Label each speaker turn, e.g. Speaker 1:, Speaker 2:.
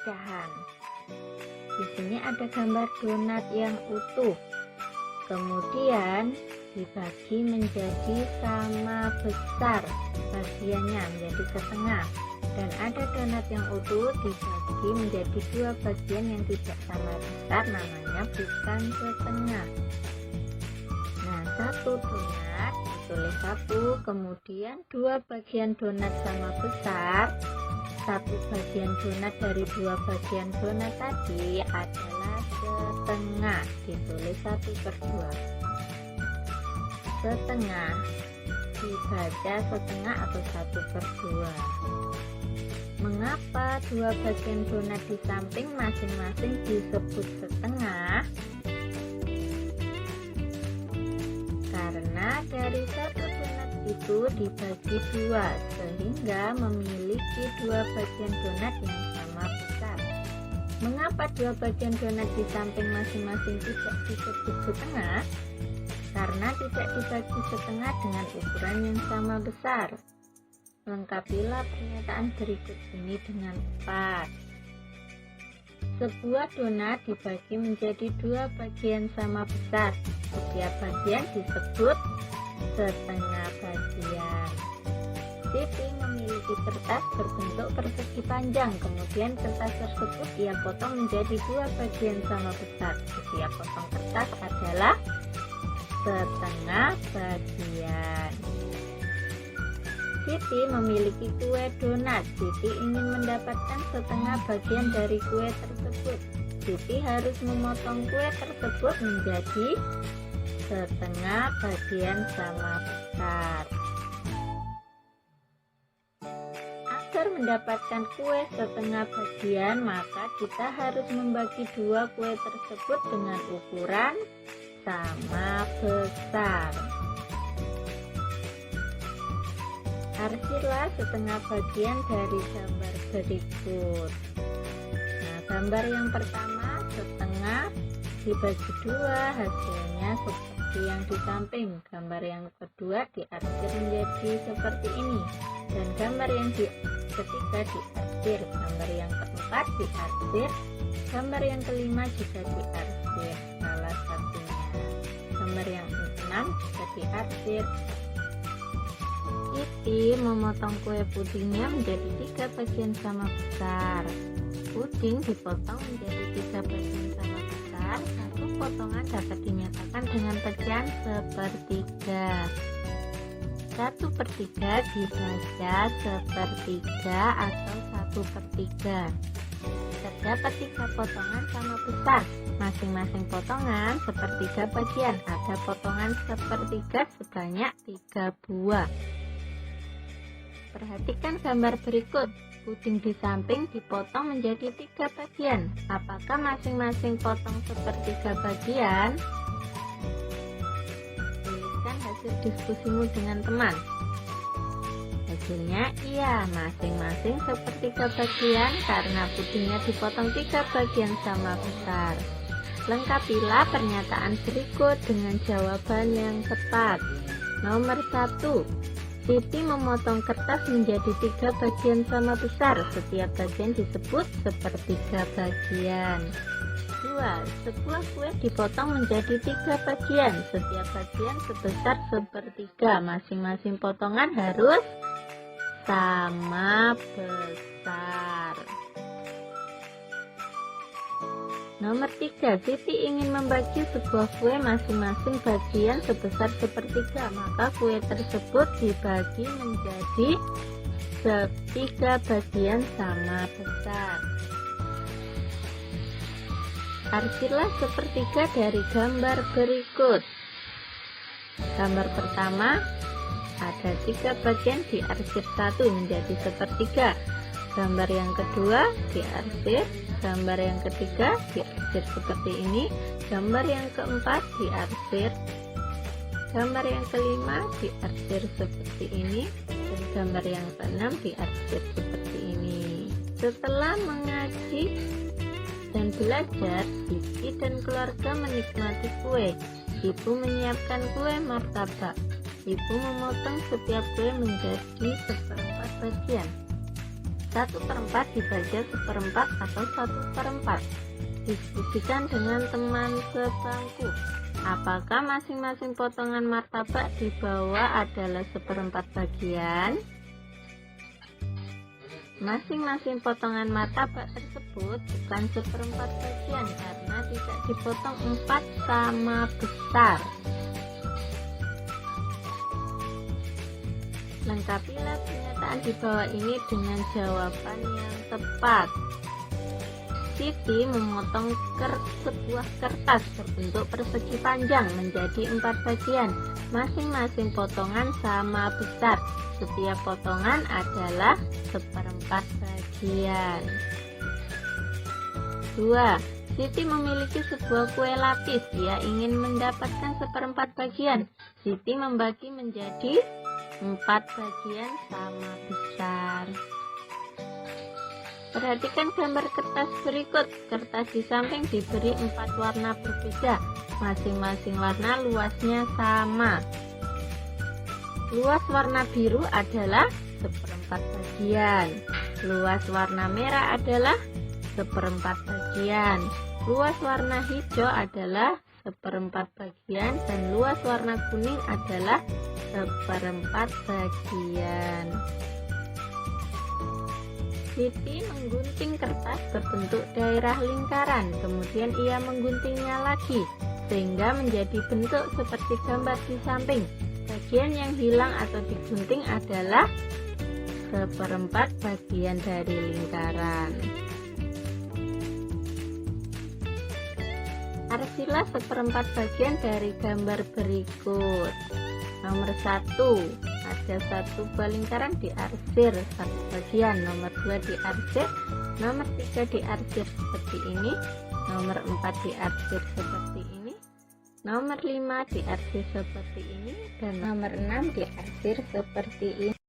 Speaker 1: pecahan. Di sini ada gambar donat yang utuh, kemudian dibagi menjadi sama besar bagiannya, menjadi setengah, dan ada donat yang utuh dibagi menjadi dua bagian yang tidak sama besar, namanya bukan setengah. Nah, satu donat ditulis satu, kemudian dua bagian donat sama besar, satu bagian donat dari dua bagian donat tadi adalah setengah, ditulis 1/2. Setengah dibaca setengah atau 1/2. Mengapa dua bagian donat di samping masing-masing disebut setengah? Karena dari satu donat itu dibagi dua, sehingga memiliki dua bagian donat yang sama besar. Mengapa dua bagian donat di samping masing-masing tidak disebut setengah? Karena tidak dibagi setengah dengan ukuran yang sama besar. Lengkapilah pernyataan berikut ini dengan 4. Sebuah donat dibagi menjadi dua bagian sama besar. Setiap bagian disebut setengah bagian. Siti memiliki kertas berbentuk persegi panjang, kemudian kertas tersebut ia potong menjadi dua bagian sama besar. Setiap potong kertas adalah setengah bagian. Siti memiliki kue donat. Siti ingin mendapatkan setengah bagian dari kue tersebut. Siti harus memotong kue tersebut menjadi setengah bagian sama besar. Agar mendapatkan kue setengah bagian, maka kita harus membagi dua kue tersebut dengan ukuran sama besar. Arsirlah setengah bagian dari gambar berikut. Nah, gambar yang pertama setengah dibagi dua, hasilnya seperti yang di samping. Gambar yang kedua diarsir menjadi seperti ini, dan gambar yang ketiga diarsir. Gambar yang keempat diarsir. Gambar yang kelima juga diarsir salah satunya. Gambar yang keenam juga diarsir. Siti memotong kue pudingnya menjadi 3 bagian sama besar. Puding dipotong menjadi 3 bagian sama besar. Satu potongan dapat dinyatakan dengan pecahan 1/3. 1/3 dibaca 1/3 atau 1/3. Terdapat 3 potongan sama besar. Masing-masing potongan sepertiga bagian. Ada potongan sepertiga sebanyak 3 buah. Perhatikan gambar berikut. Puding di samping dipotong menjadi 3 bagian. Apakah masing-masing potong sepertiga bagian? Tuliskan hasil diskusimu dengan teman. Hasilnya iya, masing-masing sepertiga bagian karena pudingnya dipotong 3 bagian sama besar. Lengkapilah pernyataan berikut dengan jawaban yang tepat. Nomor 1. Siti memotong kertas menjadi 3 bagian sama besar. Setiap bagian disebut sepertiga bagian. 2. Sebuah kue dipotong menjadi 3 bagian. Setiap bagian sebesar sepertiga. Masing-masing potongan harus sama besar. Nomor 3. Siti ingin membagi sebuah kue masing-masing bagian sebesar sepertiga, maka kue tersebut dibagi menjadi 3 bagian sama besar. Arsirlah sepertiga dari gambar berikut. Gambar pertama ada 3 bagian, diarsir 1 menjadi sepertiga. Gambar yang kedua diarsir. Gambar yang ketiga diarsir seperti ini. Gambar yang keempat diarsir. Gambar yang kelima diarsir seperti ini. Dan gambar yang keenam diarsir seperti ini. Setelah mengaji dan belajar, Siti dan keluarga menikmati kue. Ibu menyiapkan kue martabak. Ibu memotong setiap kue menjadi 1/4 bagian. 1/4 dibaca 1/4 atau 1/4. Diskusikan dengan teman sebangku. Apakah masing-masing potongan martabak di bawah adalah 1/4 bagian? Masing-masing potongan martabak tersebut bukan 1/4 bagian karena tidak dipotong 4 sama besar. Lengkapilah pernyataan di bawah ini dengan jawaban yang tepat. Siti memotong sebuah kertas berbentuk persegi panjang menjadi 4 bagian. Masing-masing potongan sama besar. Setiap potongan adalah 1/4 bagian. 2. Siti memiliki sebuah kue lapis. Ia ingin mendapatkan 1/4 bagian. Siti membagi menjadi 4 bagian sama besar. Perhatikan gambar kertas berikut. Kertas di samping diberi 4 warna berbeda. Masing-masing warna luasnya sama. Luas warna biru adalah 1/4 bagian. Luas warna merah adalah 1/4 bagian. Luas warna hijau adalah 1/4 bagian dan luas warna kuning adalah 1/4 bagian. Siti menggunting kertas berbentuk daerah lingkaran, kemudian ia mengguntingnya lagi sehingga menjadi bentuk seperti gambar di samping. Bagian yang hilang atau digunting adalah 1/4 bagian dari lingkaran. Arsilah 1/4 bagian dari gambar berikut. Nomor 1, ada 1 buah lingkaran diarsir 1 bagian. Nomor 2 diarsir. Nomor 3 diarsir seperti ini. Nomor 4 diarsir seperti ini. Nomor 5 diarsir seperti ini. Dan nomor 6 diarsir seperti ini.